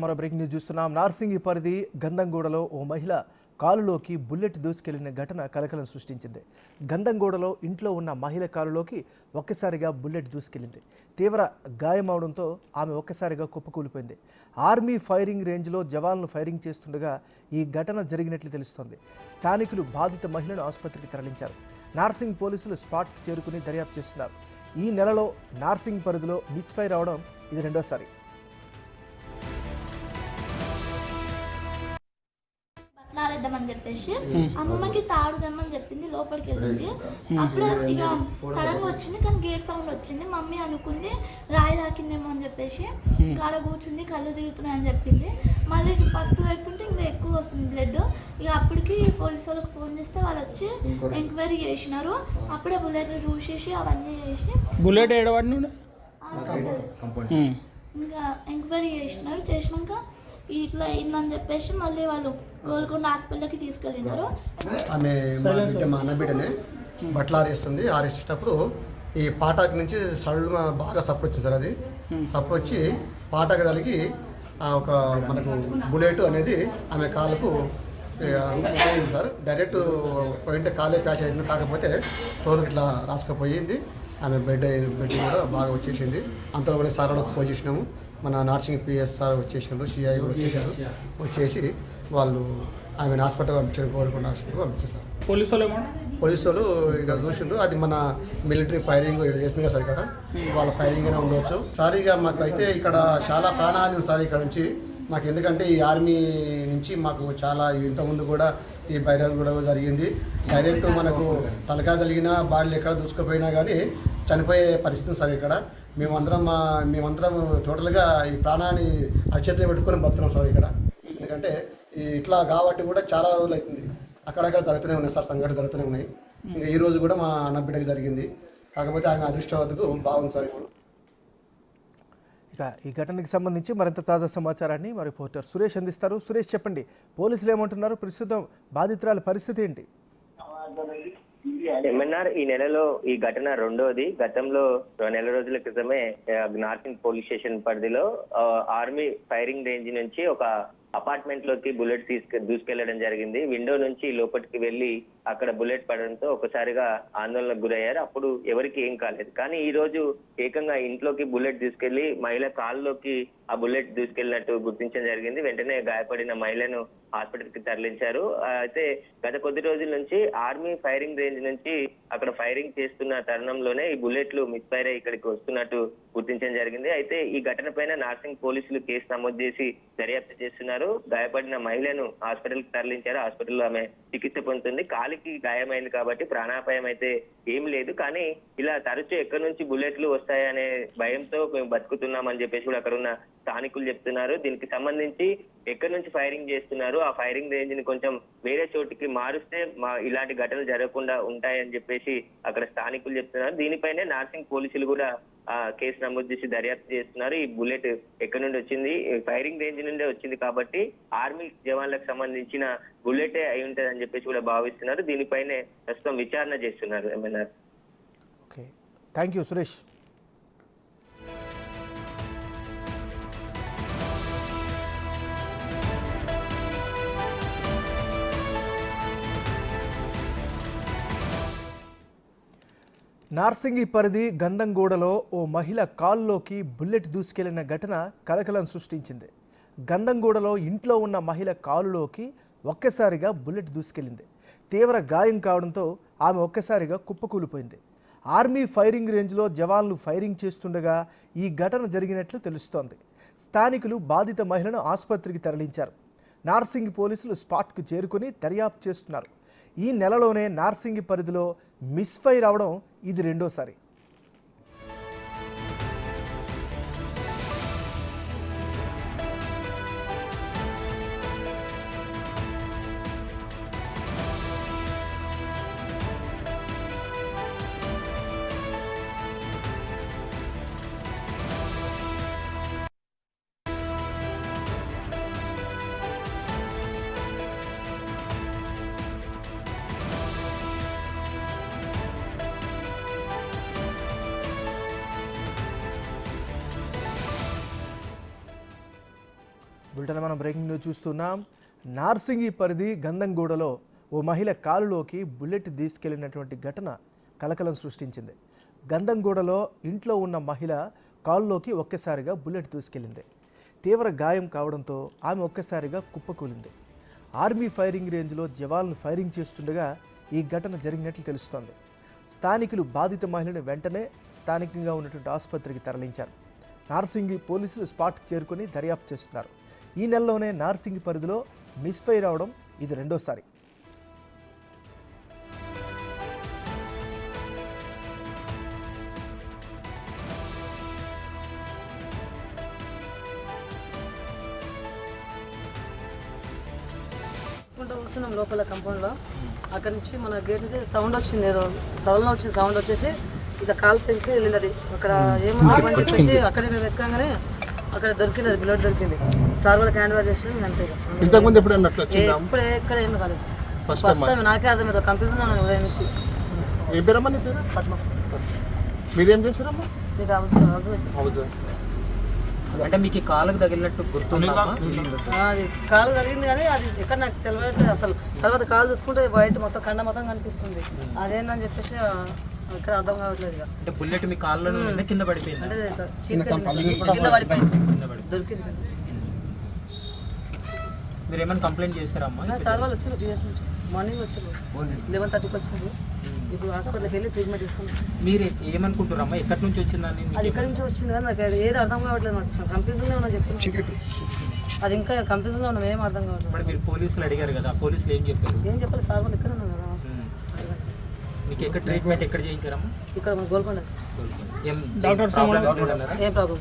మరో breaking news చూస్తున్నాం. నార్సింగి పరిధి గంధంగూడలో ఓ మహిళ కాలులోకి బుల్లెట్ దూసుకెళ్లిన ఘటన కలకలం సృష్టించింది. గంధంగూడలో ఇంట్లో ఉన్న మహిళ కాలులోకి ఒక్కసారిగా బుల్లెట్ దూసుకెళ్లింది. తీవ్ర గాయమవడంతో ఆమె ఒక్కసారిగా కుప్పకూలిపోయింది. ఆర్మీ ఫైరింగ్ రేంజ్లో జవాన్లు ఫైరింగ్ చేస్తుండగా ఈ ఘటన జరిగినట్లు తెలుస్తోంది. స్థానికులు బాధిత మహిళను ఆసుపత్రికి తరలించారు. నార్సింగ్ పోలీసులు స్పాట్కి చేరుకుని దర్యాప్తు చేస్తున్నారు. ఈ నెలలో నార్సింగ్ పరిధిలో మిస్ఫైర్ అవడం ఇది రెండోసారి. బట్లాలేద్దామని చెప్పేసి అమ్మమ్మకి తాడుదామని చెప్పింది, లోపలికి వెళ్ళింది. అప్పుడే ఇక సడన్గా వచ్చింది, కానీ గేట్ సౌండ్ వచ్చింది. మమ్మీ అనుకుంది రాయి తాకిందేమో అని చెప్పేసి గాడ కూర్చుంది, కళ్ళు తిరుగుతున్నాయని చెప్పింది. మళ్ళీ పసుపు పెడుతుంటే ఇంకా ఎక్కువ వస్తుంది బ్లడ్. ఇక అప్పటికి పోలీసు వాళ్ళకి ఫోన్ చేస్తే వాళ్ళు వచ్చి ఎంక్వైరీ చేసినారు. అప్పుడే బుల్లెట్ చూసేసి అవన్నీ చేసి బుల్లెట్ ఇంకా ఎంక్వైరీ చేసినాక ఇట్లా అయిందని చెప్పేసి మళ్ళీ వాళ్ళు గోల్కొండ హాస్పిటల్కి తీసుకెళ్ళినారు. ఆమె మా అన్న బిడ్డనే బట్టలు ఆరేస్తుంది. ఆరేసేటప్పుడు ఈ పాటాకు నుంచి సడన్గా బాగా సప్పు వచ్చింది సార్. అది సప్పు వచ్చి పాటాకు తలిగి ఒక మనకు బుల్లెట్ అనేది ఆమె కాలుకు సార్. డైరెక్ట్ పోయింటే కాలే ప్యాచ్ అయింది, కాకపోతే తోలుకి ఇట్లా రాసుకుపోయింది. ఆమె బెడ్ కూడా బాగా వచ్చేసింది. అంతలో కూడా సార్ వాళ్ళకి ఫోన్ చేసినాము. మన నార్సింగ్ పిఎస్ సార్ వచ్చేసినారు, సిఐ కూడా వచ్చేసారు. వచ్చేసి వాళ్ళు ఆమెను హాస్పిటల్ పంపించారు, గోల్కొండ హాస్పిటల్ పంపించేసారు. పోలీసు వాళ్ళు ఇక చూసిండ్రు. అది మన మిలిటరీ ఫైరింగ్ చేస్తుంది కదా సార్. ఇక్కడ వాళ్ళ ఫైరింగ్ అయినా ఉండవచ్చు సార్. ఇక మాకు అయితే ఇక్కడ చాలా ప్రాణహాని ఉంది సార్ ఇక్కడ నుంచి మాకు. ఎందుకంటే ఈ ఆర్మీ నుంచి మాకు చాలా ఇంతకుముందు కూడా ఈ బైరాలు కూడా జరిగింది. డైరెక్ట్ మనకు తలకాయ తగిలినా బాడీలు ఎక్కడ దూసుకుపోయినా కానీ చనిపోయే పరిస్థితి సార్. ఇక్కడ మేమందరం టోటల్గా ఈ ప్రాణాన్ని అరచేతిలో పెట్టుకొని బతున్నాం సార్ ఇక్కడ. ఎందుకంటే ఇట్లా కాబట్టి కూడా చాలా రోజులు అవుతుంది. అక్కడక్కడ జరుగుతూనే ఉన్నాయి సార్, సంఘటన జరుగుతూనే ఉన్నాయి. ఇంకా ఈ రోజు కూడా మా అన్న బిడ్డకి జరిగింది. కాకపోతే ఆమె అదృష్టవద్దకు బాగుంది సార్ ఇప్పుడు. ఇక ఈ ఘటనకి సంబంధించి మరింత తాజా సమాచారాన్ని మా రిపోర్టర్ సురేష్ అందిస్తారు. సురేష్, చెప్పండి, పోలీసులు ఏమంటున్నారు? ప్రస్తుతం బాధితురాల పరిస్థితి ఏంటి? ఎంఎన్ఆర్ ఈ నెలలో ఈ ఘటన రెండోది. గతంలో నెల రోజుల క్రితమే నార్సింగ్ పోలీస్ స్టేషన్ పరిధిలో ఆర్మీ ఫైరింగ్ రేంజ్ నుంచి ఒక అపార్ట్మెంట్ లోకి బుల్లెట్ దూసుకెళ్లడం జరిగింది. విండో నుంచి లోపలికి వెళ్లి అక్కడ బుల్లెట్ పడడంతో ఒకసారిగా ఆందోళనకు గురయ్యారు. అప్పుడు ఎవరికి ఏం కాలేదు. కానీ ఈ రోజు ఏకంగా ఇంట్లోకి బుల్లెట్ తీసుకెళ్లి మహిళ కాల్లోకి ఆ బుల్లెట్ దూసుకెళ్లినట్టు గుర్తించడం జరిగింది. వెంటనే గాయపడిన మహిళను హాస్పిటల్ కి తరలించారు. అయితే గత కొద్ది రోజుల నుంచి ఆర్మీ ఫైరింగ్ రేంజ్ నుంచి అక్కడ ఫైరింగ్ చేస్తున్న తరుణంలోనే ఈ బుల్లెట్లు మిస్ఫైర్ అయ్యి ఇక్కడికి వస్తున్నట్టు గుర్తించడం జరిగింది. అయితే ఈ ఘటన పైన నార్సింగ్ పోలీసులు కేసు నమోదు చేసి దర్యాప్తు చేస్తున్నారు. గాయపడిన మహిళను హాస్పిటల్ కి తరలించారు. హాస్పిటల్లో ఆమె చికిత్స పొందుతుంది. కాలికి గాయమైంది కాబట్టి ప్రాణాపాయం అయితే ఏం లేదు. కానీ ఇలా తరచూ ఎక్కడి నుంచి బుల్లెట్లు వస్తాయనే భయంతో మేము బతుకుతున్నామని చెప్పేసి కూడా అక్కడ ఉన్న స్థానికులు చెప్తున్నారు. దీనికి సంబంధించి ఎక్కడి నుంచి ఫైరింగ్ చేస్తున్నారు, ఆ ఫైరింగ్ రేంజ్ ని కొంచెం వేరే చోటికి మారుస్తే ఇలాంటి ఘటనలు జరగకుండా ఉంటాయని చెప్పేసి అక్కడ స్థానికులు చెప్తున్నారు. దీనిపైనే నార్సింగ్ పోలీసులు కూడా కేసు నమోదు చేసి దర్యాప్తు చేస్తున్నారు. ఈ బుల్లెట్ ఎక్కడి నుండి వచ్చింది, ఫైరింగ్ రేంజ్ నుండే వచ్చింది కాబట్టి ఆర్మీ జవాన్లకు సంబంధించిన బుల్లెటే అయి ఉంటది అని చెప్పేసి కూడా భావిస్తున్నారు. దీనిపైనే ప్రస్తుతం విచారణ చేస్తున్నారు. MNR. Okay, thank you Suresh. Narsingi పరిధి గంధంగూడలో ఓ మహిళ కాల్లోకి బుల్లెట్ దూసుకెళ్లిన ఘటన కలకలం సృష్టించింది. గంధంగూడలో ఇంట్లో ఉన్న మహిళ కాలులోకి ఒక్కసారిగా బుల్లెట్ దూసుకెళ్లింది. తీవ్ర గాయం కావడంతో ఆమె ఒక్కసారిగా కుప్పకూలిపోయింది. ఆర్మీ ఫైరింగ్ రేంజ్లో జవాన్లు ఫైరింగ్ చేస్తుండగా ఈ ఘటన జరిగినట్లు తెలుస్తోంది. స్థానికులు బాధిత మహిళను ఆసుపత్రికి తరలించారు. నార్సింగి పోలీసులు స్పాట్కు చేరుకుని దర్యాప్తు చేస్తున్నారు. ఈ నెలలోనే నార్సింగి పరిధిలో మిస్ఫైర్ అవడం ఇది రెండోసారి. బులెటిన్ మనం బ్రేకింగ్ న్యూస్ చూస్తున్నాం. నార్సింగి పరిధి గంధంగూడలో ఓ మహిళ కాలులోకి బుల్లెట్ తీసుకెళ్లినటువంటి ఘటన కలకలం సృష్టించింది. గంధంగూడలో ఇంట్లో ఉన్న మహిళ కాలులోకి ఒక్కసారిగా బుల్లెట్ దూసుకెళ్లింది. తీవ్ర గాయం కావడంతో ఆమె ఒక్కసారిగా కుప్పకూలింది. ఆర్మీ ఫైరింగ్ రేంజ్లో జవాన్లు ఫైరింగ్ చేస్తుండగా ఈ ఘటన జరిగినట్లు తెలుస్తోంది. స్థానికులు బాధిత మహిళను వెంటనే స్థానికంగా ఉన్నటువంటి ఆసుపత్రికి తరలించారు. నార్సింగి పోలీసులు స్పాట్కి చేరుకొని దర్యాప్తు చేస్తున్నారు. ఈ నెలలోనే నార్సింగి పరిధిలో మిస్ఫైర్ అవడం ఇది రెండోసారి. కూర్చున్నాం లోపల కంపౌండ్లో. అక్కడి నుంచి మన గేట్ నుంచి సౌండ్ వచ్చింది, ఏదో సౌండ్లో వచ్చింది. సౌండ్ వచ్చేసి ఇక కాలు పెంచుకుని వెళ్ళింది. అది అక్కడ ఏమని చెప్పేసి అక్కడే మేము వెతకంగానే అక్కడ దొరికింది, అది బ్లడ్ దొరికింది. సార్ వాళ్ళకి హ్యాండ్ ఓవర్ చేసి అంతే. ఇప్పుడు ఎక్కడ ఏం కాలేదు. ఫస్ట్ టైం నాకే అర్థమైంది, కన్ఫ్యూజన్ ఉన్నాను ఉదయం నుంచి. పద్మ. మీరేం చేస్తారమ్మా? నీకు హౌస్ అంటే మీకు కాళ్ళకు తగిలినట్టు గుర్తుంది? అది కాలు తగిలింది కానీ అది ఎక్కడ నాకు తెలియట్లేదు అసలు. తర్వాత కాలు చూసుకుంటే బయట మొత్తం కండ మొత్తం కనిపిస్తుంది. అదేందని చెప్పేసి ఇక్కడ అర్థం కావట్లేదు. ఇక అంటే బుల్లెట్ మీ కాళ్ళ కింద పడిపోయింది, అంటే కింద పడిపోయింది, దొరికింది. మీరు ఏమైనా కంప్లైంట్ చేశారమ్మా? సార్ వాళ్ళు వచ్చారు, బిఎస్ నుంచి మార్నింగ్ వచ్చారు, 11:30కి వచ్చారు. ఇప్పుడు హాస్పిటల్కి వెళ్ళి ట్రీట్మెంట్ తీసుకున్నాం. మీరు ఏమనుకుంటారమ్మా, ఎక్కడి నుంచి వచ్చిందని? అది ఎక్కడి నుంచి వచ్చింది కానీ నాకు ఏది అర్థం కావట్లేదు. నాకు కన్ఫ్యూజన్లో ఉన్నా చెప్తున్నాను. అది ఇంకా కన్ఫ్యూజన్లో ఉన్నాం, ఏం అర్థం కావట్లేదు. మీరు పోలీసులు అడిగారు కదా, పోలీసులు ఏం చెప్పారు? ఏం చెప్పాలి, సార్ వాళ్ళు ఇక్కడ ఉన్నారు కదా. మీకు ఎక్కడ ట్రీట్మెంట్ ఎక్కడ చేయించారమ్మా? ఇక్కడ గోల్కొండ. ఏం డాక్టర్ ఏం ప్రాబ్లం